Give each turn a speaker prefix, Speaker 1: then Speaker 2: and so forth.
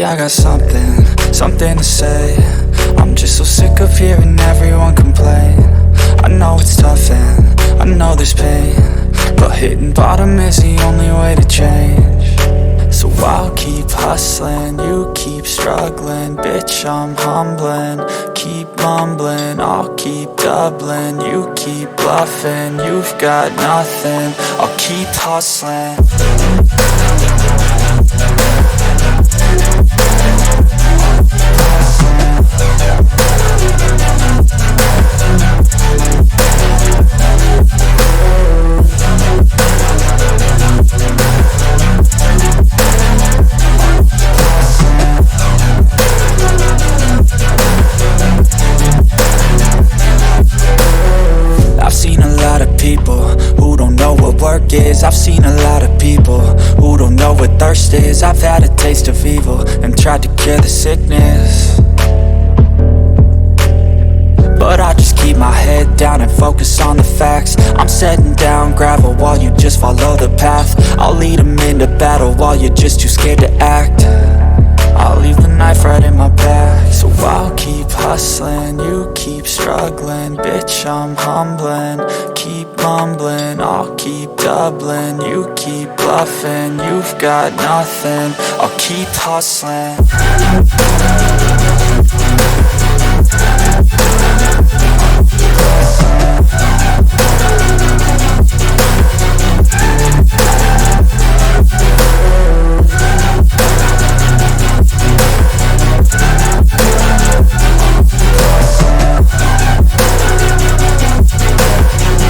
Speaker 1: I got something to say. I'm just so sick of hearing everyone complain. I know it's tough and I know there's pain, but hitting bottom is the only way to change. So I'll keep hustling, you keep struggling. Bitch, I'm humbling, keep mumbling. I'll keep doubling, you keep bluffing. You've got nothing, I'll keep hustling. I've seen a lot of people who don't know what work is. I've seen a lot of people who don't know what thirst is. I've had a taste of evil and tried to cure the sickness, but I just keep my head down and focus on the facts. I'm setting down gravel while you just follow the path. I'll lead them into battle while you're just too scared to act. I'll leave the knife right in my back. So I'll keep hustling, you keep struggling. Bitch, I'm humbling, keep mumbling. I'll keep doubling, you keep bluffing. You've got nothing, I'll keep hustling.